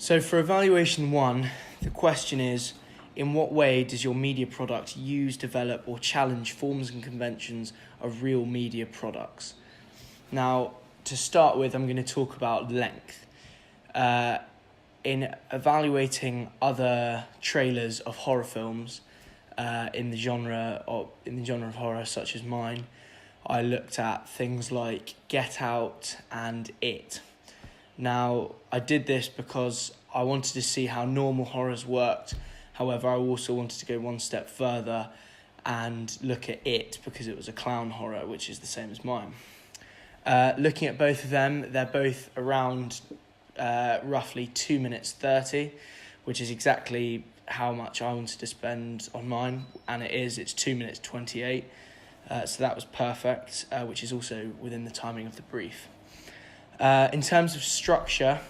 So for evaluation 1, the question is, in what way does your media product use, develop or challenge forms and conventions of real media products? Now, to start with, I'm going to talk about length. In evaluating other trailers of horror films in the genre of horror such as mine, I looked at things like Get Out and It. Now, I did this because I wanted to see how normal horrors worked. However, I also wanted to go one step further and look at It because it was a clown horror, which is the same as mine. Looking at both of them, they're both around roughly 2 minutes 30, which is exactly how much I wanted to spend on mine, and it's 2 minutes 28. So that was perfect, which is also within the timing of the brief. In terms of structure,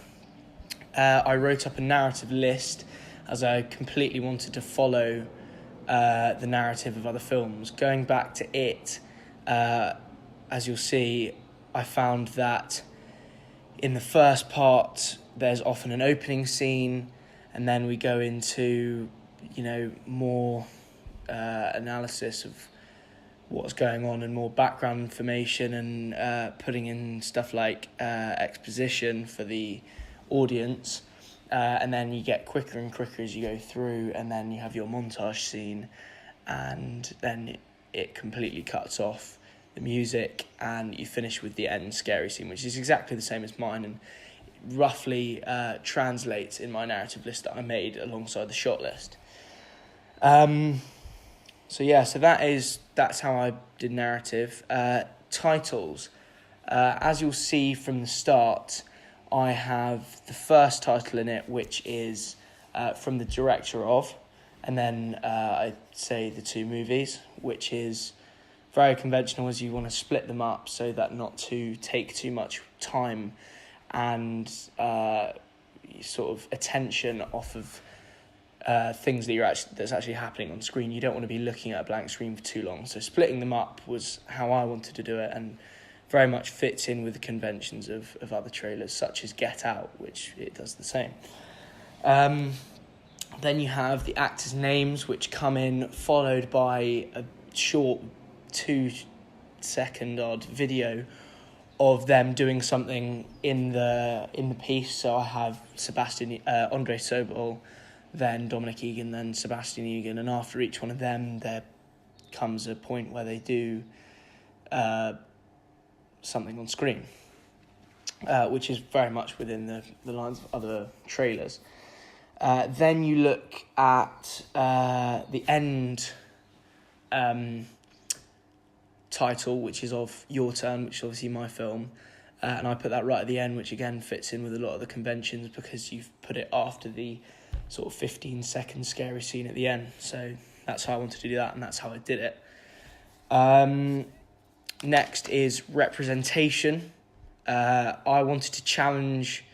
I wrote up a narrative list as I completely wanted to follow the narrative of other films. Going back to It, as you'll see, I found that in the first part, there's often an opening scene, and then we go into, more analysis of what's going on and more background information and putting in stuff like exposition for the audience. And then you get quicker and quicker as you go through, and then you have your montage scene, and then it completely cuts off the music, and you finish with the end scary scene, which is exactly the same as mine and roughly translates in my narrative list that I made alongside the shot list. So that's how I did narrative. Titles. As you'll see from the start, I have the first title in it, which is from the director of, and then I say the two movies, which is very conventional as you want to split them up so that not to take too much time and sort of attention off of things that's actually happening on screen. You don't want to be looking at a blank screen for too long. So splitting them up was how I wanted to do it, and very much fits in with the conventions of other trailers, such as Get Out, which it does the same. Then you have the actors' names, which come in, followed by a short 2-second odd video of them doing something in the piece. So I have Andre Sobol, then Dominic Egan, then Sebastian Egan, and after each one of them, there comes a point where they do something on screen, which is very much within the lines of other trailers. Then you look at the end title, which is of Your Turn, which is obviously my film, and I put that right at the end, which again fits in with a lot of the conventions because you've put it after the sort of 15-second scary scene at the end. So that's how I wanted to do that, and that's how I did it. Next is representation. I wanted to challenge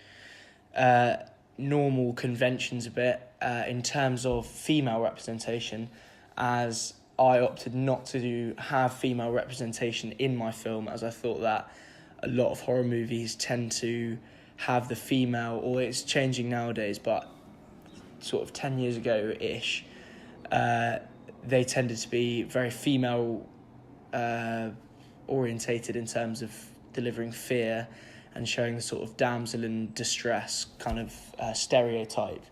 normal conventions a bit in terms of female representation, as I opted not to have female representation in my film, as I thought that a lot of horror movies tend to have the female, or it's changing nowadays, but sort of 10 years ago-ish, they tended to be very female orientated in terms of delivering fear and showing the sort of damsel in distress kind of stereotype.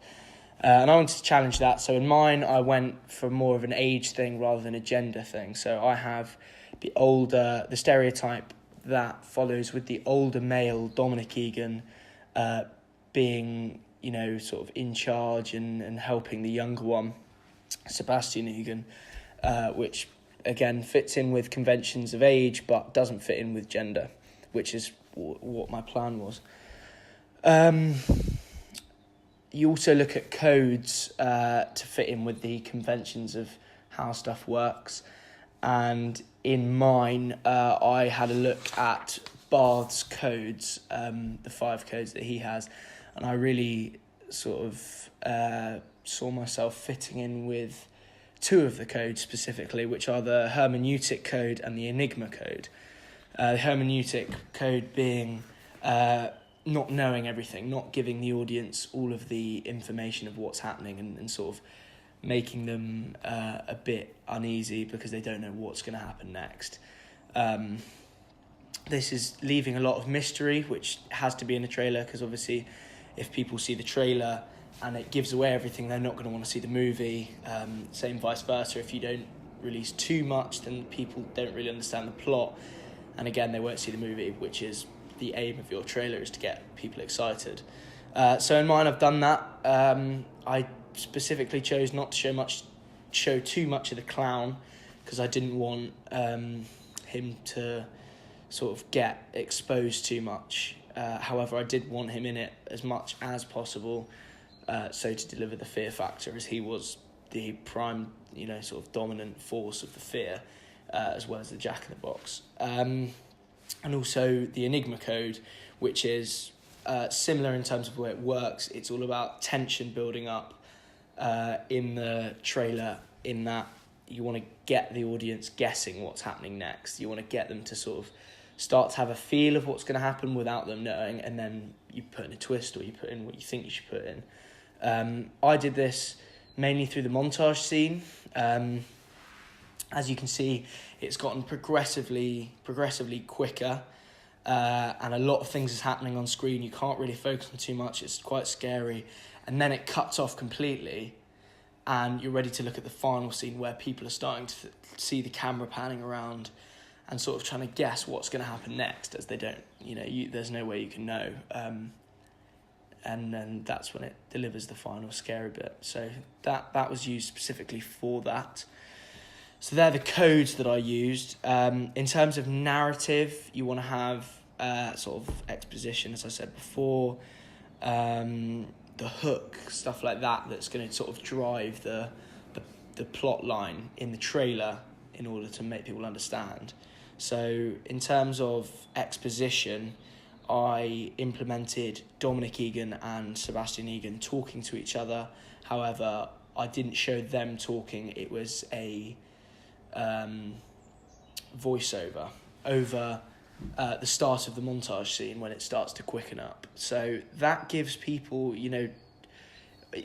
And I wanted to challenge that. So in mine, I went for more of an age thing rather than a gender thing. So I have the stereotype that follows with the older male Dominic Egan being, sort of in charge and helping the younger one, Sebastian Egan, which again fits in with conventions of age but doesn't fit in with gender, which is what my plan was. You also look at codes to fit in with the conventions of how stuff works, and in mine I had a look at Barth's codes, the 5 codes that he has, and I really sort of saw myself fitting in with 2 of the codes specifically, which are the hermeneutic code and the enigma code. The hermeneutic code being not knowing everything, not giving the audience all of the information of what's happening, and sort of making them a bit uneasy because they don't know what's going to happen next. This is leaving a lot of mystery, which has to be in a trailer, because obviously if people see the trailer and it gives away everything, they're not going to want to see the movie. Same vice versa. If you don't release too much, then people don't really understand the plot, and again, they won't see the movie, which is the aim of your trailer, is to get people excited. So in mine, I've done that. I specifically chose not to show too much of the clown, because I didn't want him to sort of get exposed too much. However, I did want him in it as much as possible, so to deliver the fear factor, as he was the prime, sort of dominant force of the fear, as well as the Jack-in-the-Box. And also the Enigma code, which is similar in terms of the way it works. It's all about tension building up in the trailer, in that you want to get the audience guessing what's happening next. You want to get them to sort of start to have a feel of what's going to happen without them knowing, and then you put in a twist, or you put in what you think you should put in. I did this mainly through the montage scene. As you can see, it's gotten progressively quicker, and a lot of things is happening on screen. You can't really focus on too much. It's quite scary. And then it cuts off completely, and you're ready to look at the final scene, where people are starting to see the camera panning around and sort of trying to guess what's going to happen next, as they don't, there's no way you can know. And then that's when it delivers the final scary bit. So that was used specifically for that. So they're the codes that I used. In terms of narrative, you want to have sort of exposition, as I said before, the hook, stuff like that, that's going to sort of drive the plot line in the trailer in order to make people understand. So in terms of exposition, I implemented Dominic Egan and Sebastian Egan talking to each other. However, I didn't show them talking. It was a voiceover over the start of the montage scene, when it starts to quicken up. So that gives people, it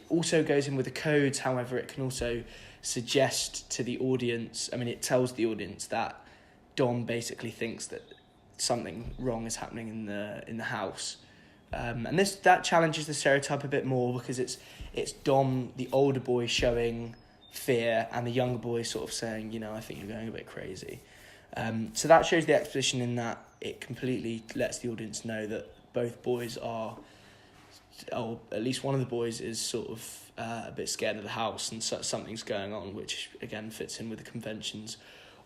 also goes in with the codes. However, it can also suggest to the audience, it tells the audience that Dom basically thinks that something wrong is happening in the house, and that challenges the stereotype a bit more, because it's Dom, the older boy, showing fear, and the younger boy sort of saying, I think you're going a bit crazy. So that shows the exposition, in that it completely lets the audience know that both boys are, or at least one of the boys is sort of a bit scared of the house, and something's going on, which again fits in with the conventions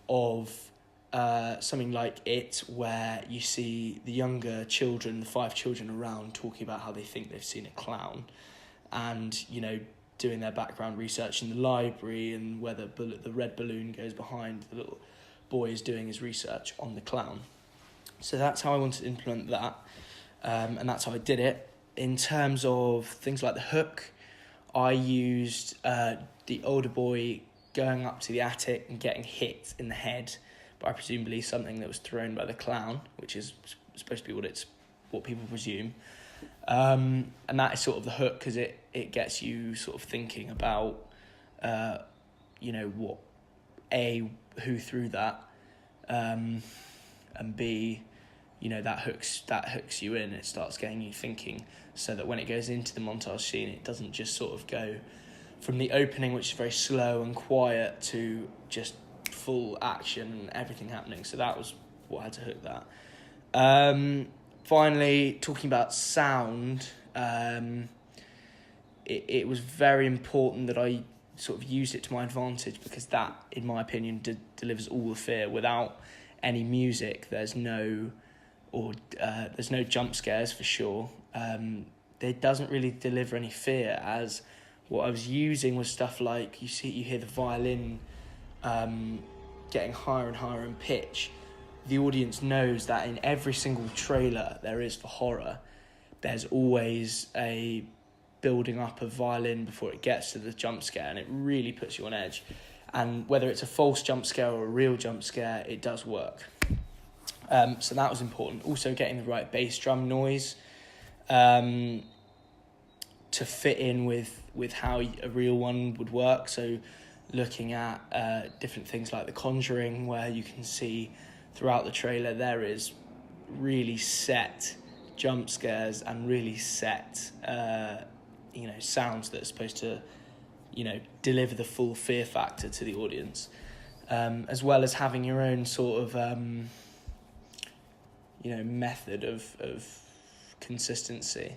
of something like It, where you see the younger children, the 5 children around, talking about how they think they've seen a clown, and doing their background research in the library, and where the red balloon goes behind the little boy is doing his research on the clown. So that's how I wanted to implement that, and that's how I did it. In terms of things like the hook, I used the older boy going up to the attic and getting hit in the head by presumably something that was thrown by the clown, which is supposed to be what people presume. And that is sort of the hook, because it gets you sort of thinking about, what, A, who threw that, and B, that hooks you in. It starts getting you thinking, so that when it goes into the montage scene, it doesn't just sort of go from the opening, which is very slow and quiet, to just full action and everything happening. So that was what had to hook that. Finally, talking about sound, it was very important that I sort of used it to my advantage, because that, in my opinion, delivers all the fear. Without any music, there's no jump scares for sure. It doesn't really deliver any fear, as what I was using was stuff like, you hear the violin getting higher and higher in pitch. The audience knows that in every single trailer there is for horror, there's always a building up of violin before it gets to the jump scare, and it really puts you on edge. And whether it's a false jump scare or a real jump scare, it does work. So that was important. Also getting the right bass drum noise. to fit in with how a real one would work. So looking at different things like The Conjuring, where you can see throughout the trailer there is really set jump scares and really set sounds that are supposed to deliver the full fear factor to the audience, as well as having your own sort of method of consistency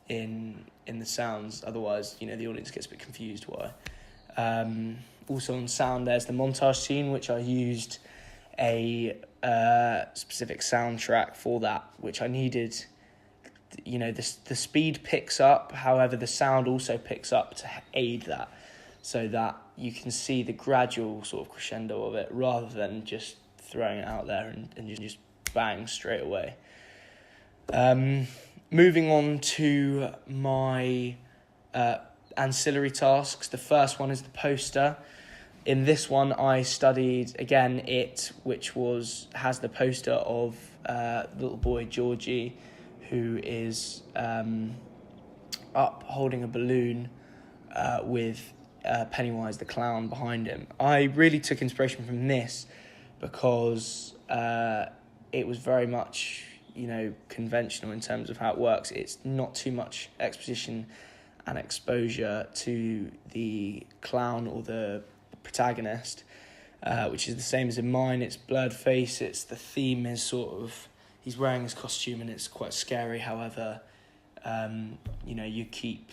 in the sounds. Otherwise, the audience gets a bit confused why. Also on sound, there's the montage scene, which I used a specific soundtrack for that, which I needed. The speed picks up, however the sound also picks up to aid that, so that you can see the gradual sort of crescendo of it, rather than just throwing it out there and just bang straight away. Moving on to my ancillary tasks. The first one is the poster. In this one, I studied, again, which has the poster of little boy Georgie, who is up holding a balloon with Pennywise the clown behind him. I really took inspiration from this because it was very much, conventional in terms of how it works. It's not too much exposition and exposure to the clown or the protagonist, which is the same as in mine. It's blurred face. It's the theme is sort of, he's wearing his costume and it's quite scary. However, you keep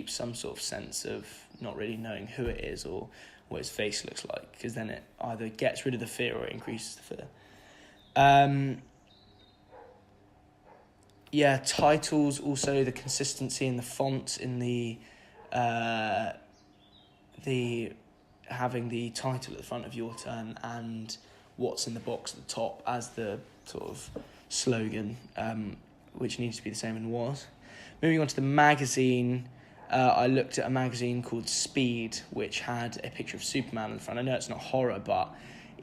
some sort of sense of not really knowing who it is or what his face looks like, because then it either gets rid of the fear or it increases the fear. Titles, also the consistency in the font, in the having the title at the front of Your Turn and what's in the box at the top as the sort of slogan, which needs to be the same and was. Moving on to the magazine, I looked at a magazine called Speed, which had a picture of Superman in the front. I know it's not horror, but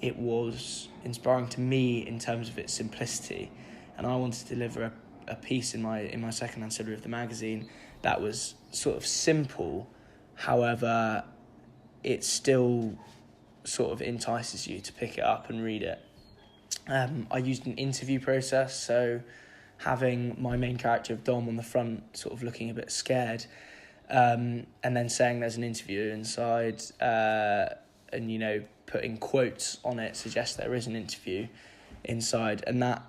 it was inspiring to me in terms of its simplicity, and I wanted to deliver a piece in my second ancillary of the magazine that was sort of simple, however it still sort of entices you to pick it up and read it. I used an interview process, so having my main character of Dom on the front sort of looking a bit scared, and then saying there's an interview inside, and putting quotes on it suggests there is an interview inside, and that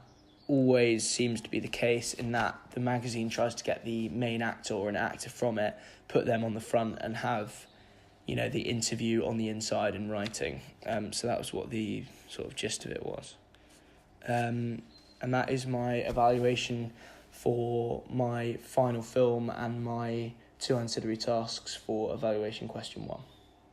always seems to be the case, in that the magazine tries to get the main actor or an actor from it, put them on the front and have the interview on the inside in writing. So that was what the sort of gist of it was. And that is my evaluation for my final film and my 2 ancillary tasks for evaluation question 1.